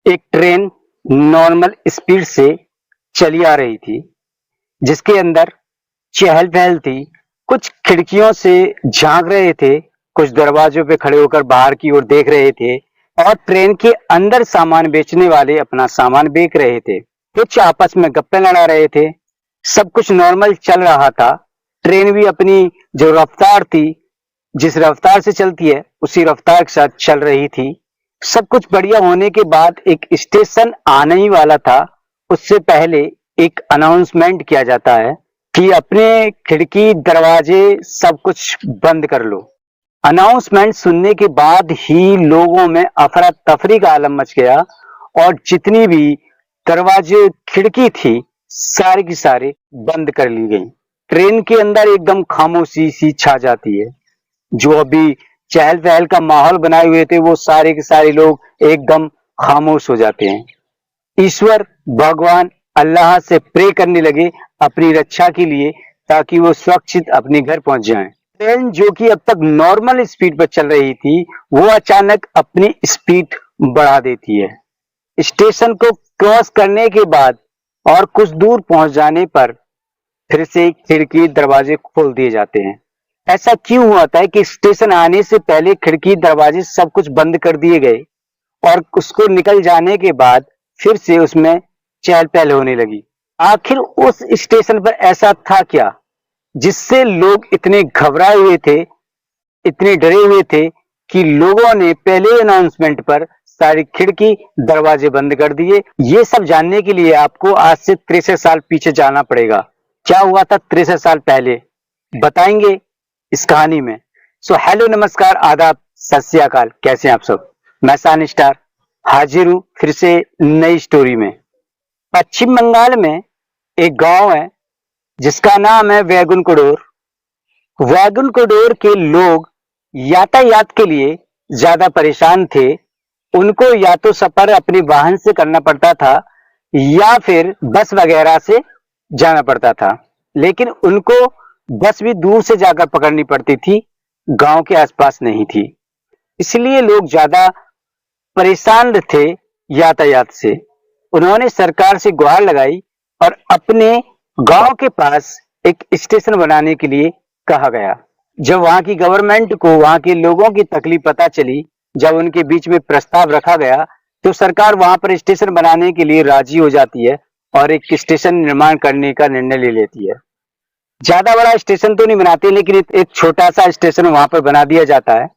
एक train normal speed से चली आ रही थी, जिसके अंदर चहल-पहल थी। कुछ खिड़कियों से झांक रहे थे, कुछ दरवाजों पे खड़े होकर बाहर की ओर देख रहे थे और ट्रेन के अंदर सामान बेचने वाले अपना सामान बेच रहे थे। कुछ आपस में गप्पे लड़ा रहे थे। सब कुछ नॉर्मल चल रहा था। ट्रेन भी अपनी जो रफ्तार थी, जिस रफ्तार से चलती है, उसी रफ्तार के साथ चल रही थी। सब कुछ बढ़िया होने के बाद एक स्टेशन आने ही वाला था। उससे पहले एक अनाउंसमेंट किया जाता है कि अपने खिड़की दरवाजे सब कुछ बंद कर लो। अनाउंसमेंट सुनने के बाद ही लोगों में अफरा तफरी का आलम मच गया और जितनी भी दरवाजे खिड़की थी सारी की सारी बंद कर ली गई। ट्रेन के अंदर एकदम खामोशी सी छा जाती है। जो अभी चहल पहल का माहौल बनाए हुए थे वो सारे के सारे लोग एकदम खामोश हो जाते हैं। ईश्वर भगवान अल्लाह से प्रे करने लगे अपनी रक्षा के लिए, ताकि वो सुरक्षित अपने घर पहुंच जाएं। ट्रेन जो कि अब तक नॉर्मल स्पीड पर चल रही थी, वो अचानक अपनी स्पीड बढ़ा देती है। स्टेशन को क्रॉस करने के बाद और कुछ दूर पहुंच जाने पर फिर से खिड़की दरवाजे खोल दिए जाते हैं। ऐसा क्यों हुआ था कि स्टेशन आने से पहले खिड़की दरवाजे सब कुछ बंद कर दिए गए और उसको निकल जाने के बाद फिर से उसमें चहल पहल होने लगी। आखिर उस स्टेशन पर ऐसा था क्या जिससे लोग इतने घबराए हुए थे, इतने डरे हुए थे कि लोगों ने पहले अनाउंसमेंट पर सारी खिड़की दरवाजे बंद कर दिए। ये सब जानने के लिए आपको आज से 63 साल पीछे जाना पड़ेगा। क्या हुआ था 63 साल पहले, बताएंगे इस कहानी में। सो हेलो, नमस्कार, आदाब, सत श्री अकाल। कैसे हैं आप सब? मैं सान स्टार हाजिर हूं फिर से नई स्टोरी में। पश्चिम बंगाल में एक गांव है जिसका नाम है वैगुन कोडोर। वैगुन कोडोर के लोग यातायात के लिए ज्यादा परेशान थे। उनको या तो सफर अपने वाहन से करना पड़ता था या फिर बस वगैरह से जाना पड़ता था, लेकिन उनको बस भी दूर से जाकर पकड़नी पड़ती थी, गांव के आसपास नहीं थी। इसलिए लोग ज्यादा परेशान थे यातायात से। उन्होंने सरकार से गुहार लगाई और अपने गांव के पास एक स्टेशन बनाने के लिए कहा गया। जब वहां की गवर्नमेंट को वहां के लोगों की तकलीफ पता चली, जब उनके बीच में प्रस्ताव रखा गया, तो सरकार वहां पर स्टेशन बनाने के लिए राजी हो जाती है और एक स्टेशन निर्माण करने का निर्णय ले लेती है। ज्यादा बड़ा स्टेशन तो नहीं बनाते, लेकिन एक छोटा सा स्टेशन वहां पर बना दिया जाता है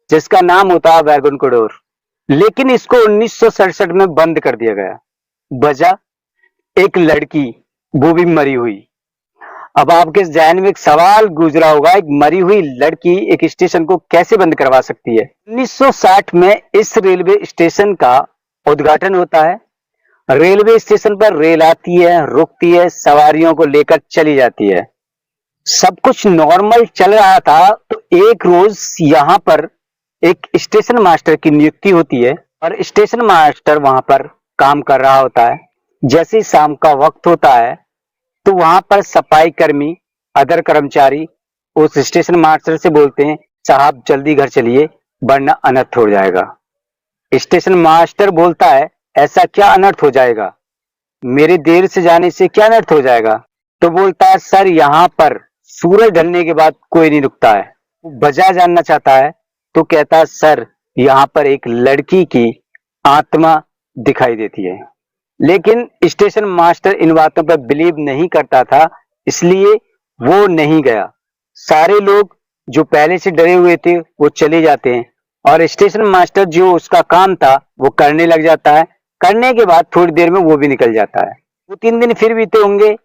जिसका नाम होता है वैगुन कोडोर। लेकिन इसको 1967 में बंद कर दिया गया। वजह, एक लड़की, वो भी मरी हुई। अब आपके जहन में एक सवाल गुजरा होगा, एक मरी हुई लड़की एक स्टेशन को कैसे बंद करवा सकती है? 1960 में इस रेलवे स्टेशन का उद्घाटन होता है। रेलवे स्टेशन पर रेल आती है, रुकती है, सवारियों को लेकर चली जाती है। सब कुछ नॉर्मल चल रहा था, तो एक रोज यहाँ पर एक स्टेशन मास्टर की नियुक्ति होती है और स्टेशन मास्टर वहां पर काम कर रहा होता है। जैसे शाम का वक्त होता है तो वहां पर सफाई कर्मी, अदर कर्मचारी उस स्टेशन मास्टर से बोलते हैं, साहब जल्दी घर चलिए वरना अनर्थ हो जाएगा। स्टेशन मास्टर बोलता है, ऐसा क्या अनर्थ हो जाएगा? मेरे देर से जाने से क्या अनर्थ हो जाएगा? तो बोलता है, सर यहाँ पर सूरज ढलने के बाद कोई नहीं रुकता है। वजह जानना चाहता है तो कहता है, सर यहाँ पर एक लड़की की आत्मा दिखाई देती है। लेकिन स्टेशन मास्टर इन बातों पर बिलीव नहीं करता था, इसलिए वो नहीं गया। सारे लोग जो पहले से डरे हुए थे वो चले जाते हैं और स्टेशन मास्टर जो उसका काम था वो करने लग जाता है। करने के बाद थोड़ी देर में वो भी निकल जाता है। 2-3 दिन फिर बीते होंगे,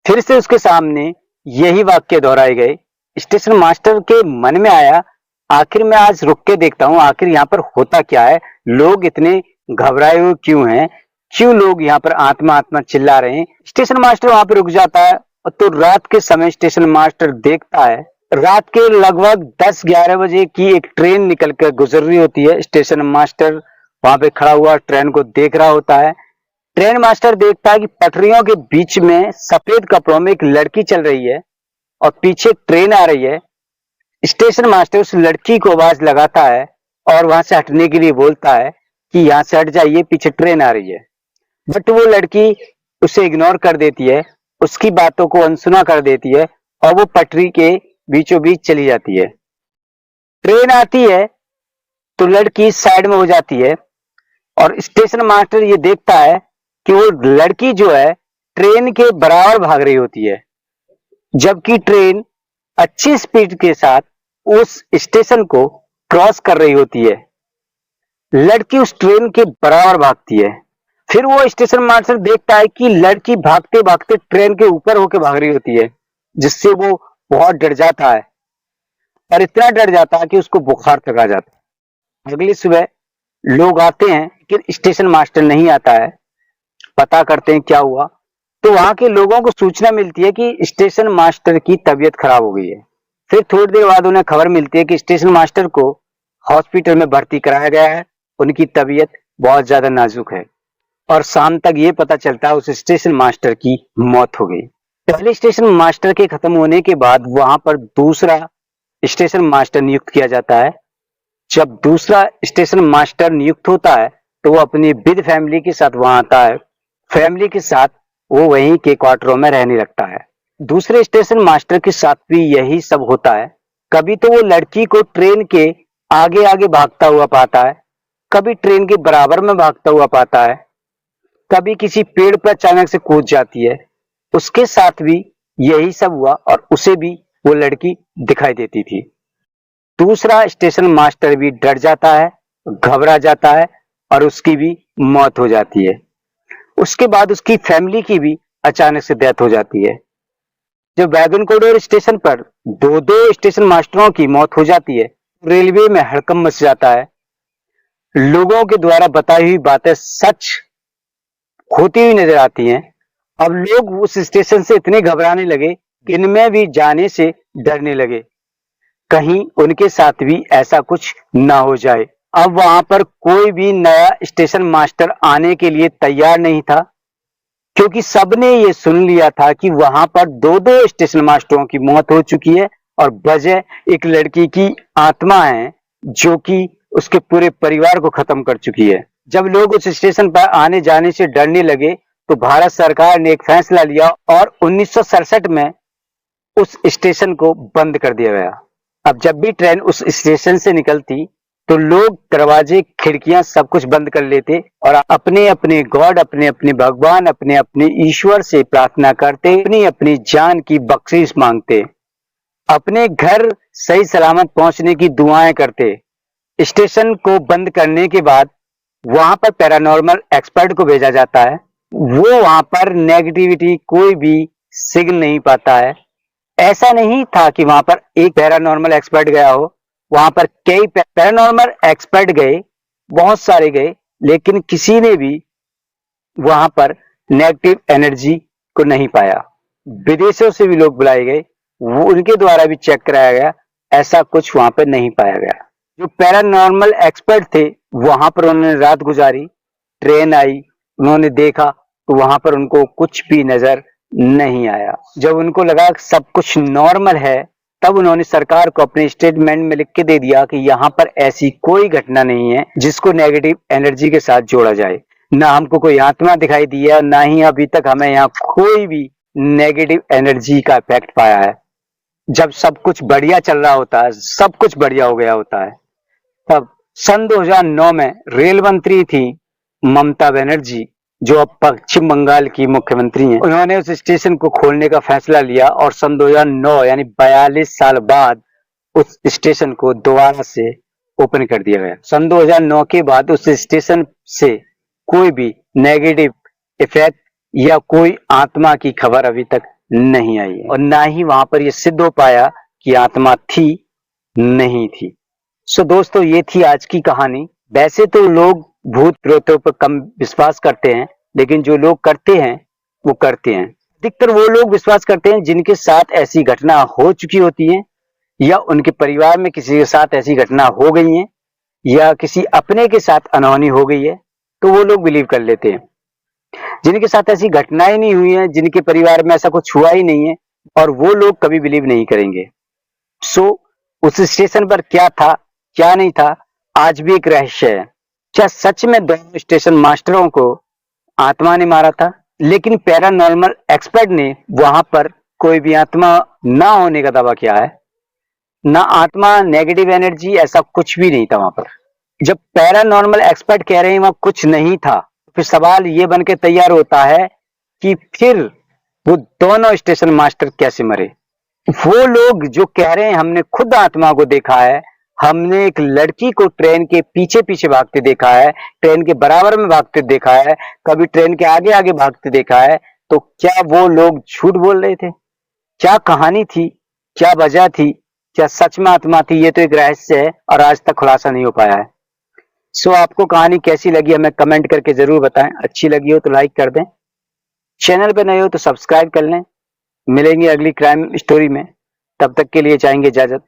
फिर से उसके सामने यही वाक्य दोहराए गए। स्टेशन मास्टर के मन में आया, आखिर मैं आज रुक के देखता हूँ, आखिर यहाँ पर होता क्या है, लोग इतने घबराए हुए क्यों हैं, क्यों लोग यहाँ पर आत्मा आत्मा चिल्ला रहे हैं। स्टेशन मास्टर वहां पर रुक जाता है। तो रात के समय स्टेशन मास्टर देखता है, रात के लगभग 10-11 बजे की एक ट्रेन निकल कर गुजर रही होती है। स्टेशन मास्टर वहां पे खड़ा हुआ ट्रेन को देख रहा होता है। ट्रेन मास्टर देखता है कि पटरियों के बीच में सफेद कपड़ों में एक लड़की चल रही है और पीछे ट्रेन आ रही है। स्टेशन मास्टर उस लड़की को आवाज लगाता है और वहां से हटने के लिए बोलता है, कि यहाँ से हट जाइए, पीछे ट्रेन आ रही है। बट वो लड़की उसे इग्नोर कर देती है, उसकी बातों को अनसुना कर देती है और वो पटरी के बीचों बीच चली जाती है। ट्रेन आती है तो लड़की साइड में हो जाती है और स्टेशन मास्टर ये देखता है कि वो लड़की जो है ट्रेन के बराबर भाग रही होती है, जबकि ट्रेन अच्छी स्पीड के साथ उस स्टेशन को क्रॉस कर रही होती है। लड़की उस ट्रेन के बराबर भागती है। फिर वो स्टेशन मास्टर देखता है कि लड़की भागते भागते ट्रेन के ऊपर होकर भाग रही होती है, जिससे वो बहुत डर जाता है और इतना डर जाता है कि उसको बुखार तक आ जाता है। अगली सुबह लोग आते हैं लेकिन स्टेशन मास्टर नहीं आता है। पता करते हैं क्या हुआ, तो वहां के लोगों को सूचना मिलती है कि स्टेशन मास्टर की तबीयत खराब हो गई है। फिर थोड़ी देर बाद उन्हें खबर मिलती है कि स्टेशन मास्टर को हॉस्पिटल में भर्ती कराया गया है, उनकी तबीयत बहुत ज्यादा नाजुक है। और शाम तक ये पता चलता है उस स्टेशन मास्टर की मौत हो गई। पहले स्टेशन मास्टर के खत्म होने के बाद वहां पर दूसरा स्टेशन मास्टर नियुक्त किया जाता है। जब दूसरा स्टेशन मास्टर नियुक्त होता है तो वो अपनी विद फैमिली के साथ वहां आता है। फैमिली के साथ वो वहीं के क्वार्टरों में रहने लगता है। दूसरे स्टेशन मास्टर के साथ भी यही सब होता है। कभी तो वो लड़की को ट्रेन के आगे आगे भागता हुआ पाता है, कभी ट्रेन के बराबर में भागता हुआ पाता है, कभी किसी पेड़ पर अचानक से कूद जाती है। उसके साथ भी यही सब हुआ और उसे भी वो लड़की दिखाई देती थी। दूसरा स्टेशन मास्टर भी डर जाता है, घबरा जाता है और उसकी भी मौत हो जाती है। उसके बाद उसकी फैमिली की भी अचानक से डेथ हो जाती है। जब वैगन कोडोर स्टेशन पर दो दो स्टेशन मास्टरों की मौत हो जाती है, रेलवे में हड़कंप मच जाता है। लोगों के द्वारा बताई हुई बातें सच होती हुई नजर आती हैं। अब लोग उस स्टेशन से इतने घबराने लगे कि इनमें भी जाने से डरने लगे, कहीं उनके साथ भी ऐसा कुछ ना हो जाए। अब वहां पर कोई भी नया स्टेशन मास्टर आने के लिए तैयार नहीं था, क्योंकि सबने ये सुन लिया था कि वहां पर दो दो स्टेशन मास्टरों की मौत हो चुकी है और वजह एक लड़की की आत्मा है जो कि उसके पूरे परिवार को खत्म कर चुकी है। जब लोग उस स्टेशन पर आने जाने से डरने लगे तो भारत सरकार ने एक फैसला लिया और 1967 में उस स्टेशन को बंद कर दिया गया। अब जब भी ट्रेन उस स्टेशन से निकलती तो लोग दरवाजे खिड़कियां सब कुछ बंद कर लेते और अपने अपने गॉड, अपने अपने भगवान, अपने अपने ईश्वर से प्रार्थना करते, अपनी अपनी जान की बख्शिश मांगते, अपने घर सही सलामत पहुंचने की दुआएं करते। स्टेशन को बंद करने के बाद वहां पर पैरानॉर्मल एक्सपर्ट को भेजा जाता है। वो वहां पर नेगेटिविटी कोई भी सिग्नल नहीं पाता है। ऐसा नहीं था कि वहां पर एक पैरानॉर्मल एक्सपर्ट गया हो, वहां पर कई पैरानॉर्मल एक्सपर्ट गए, बहुत सारे गए, लेकिन किसी ने भी वहां पर नेगेटिव एनर्जी को नहीं पाया। विदेशों से भी लोग बुलाए गए, वो उनके द्वारा भी चेक कराया गया, ऐसा कुछ वहां पर नहीं पाया गया। जो पैरानॉर्मल एक्सपर्ट थे वहां पर उन्होंने रात गुजारी, ट्रेन आई, उन्होंने देखा तो वहां पर उनको कुछ भी नजर नहीं आया। जब उनको लगा सब कुछ नॉर्मल है तब उन्होंने सरकार को अपने स्टेटमेंट में लिख के दे दिया कि यहाँ पर ऐसी कोई घटना नहीं है जिसको नेगेटिव एनर्जी के साथ जोड़ा जाए। ना हमको कोई आत्मा दिखाई दी है, ना ही अभी तक हमें यहाँ कोई भी नेगेटिव एनर्जी का इफेक्ट पाया है। जब सब कुछ बढ़िया चल रहा होता है, सब कुछ बढ़िया हो गया होता है, तब सन 2009 में रेल मंत्री थी ममता बनर्जी, जो अब पश्चिम बंगाल की मुख्यमंत्री हैं। उन्होंने उस स्टेशन को खोलने का फैसला लिया और सन 2009 यानी 42 साल बाद उस स्टेशन को दोबारा से ओपन कर दिया गया। सन 2009 के बाद उस स्टेशन से कोई भी नेगेटिव इफेक्ट या कोई आत्मा की खबर अभी तक नहीं आई है और ना ही वहां पर यह सिद्ध हो पाया कि आत्मा थी नहीं थी। सो दोस्तों, ये थी आज की कहानी। वैसे तो लोग भूत प्रेतों पर कम विश्वास करते हैं, लेकिन जो लोग करते हैं वो करते हैं। अधिकतर वो लोग विश्वास करते हैं जिनके साथ ऐसी घटना हो चुकी होती है या उनके परिवार में किसी के साथ ऐसी घटना हो गई है या किसी अपने के साथ अनहोनी हो गई है, तो वो लोग बिलीव कर लेते हैं। जिनके साथ ऐसी घटनाएं नहीं हुई है, जिनके परिवार में ऐसा कुछ हुआ ही नहीं है, और वो लोग कभी बिलीव नहीं करेंगे। सो उस स्टेशन पर क्या था क्या नहीं था आज भी एक रहस्य है। क्या सच में दोनों स्टेशन मास्टरों को आत्मा ने मारा था? लेकिन पैरानॉर्मल एक्सपर्ट ने वहां पर कोई भी आत्मा ना होने का दावा किया है, ना आत्मा, नेगेटिव एनर्जी, ऐसा कुछ भी नहीं था वहां पर। जब पैरानॉर्मल एक्सपर्ट कह रहे हैं वहां कुछ नहीं था, फिर सवाल ये बन के तैयार होता है कि फिर वो दोनों स्टेशन मास्टर कैसे मरे? वो लोग जो कह रहे हैं हमने खुद आत्मा को देखा है, हमने एक लड़की को ट्रेन के पीछे पीछे भागते देखा है, ट्रेन के बराबर में भागते देखा है, कभी ट्रेन के आगे आगे भागते देखा है, तो क्या वो लोग झूठ बोल रहे थे? क्या कहानी थी? क्या वजह थी? क्या सच में आत्मा थी? ये तो एक रहस्य है और आज तक खुलासा नहीं हो पाया है। सो आपको कहानी कैसी लगी हमें कमेंट करके जरूर बताएं। अच्छी लगी हो तो लाइक कर दें, चैनल पे नए हो तो सब्सक्राइब कर लें। मिलेंगे अगली क्राइम स्टोरी में, तब तक के लिए चाहेंगे इजाजत।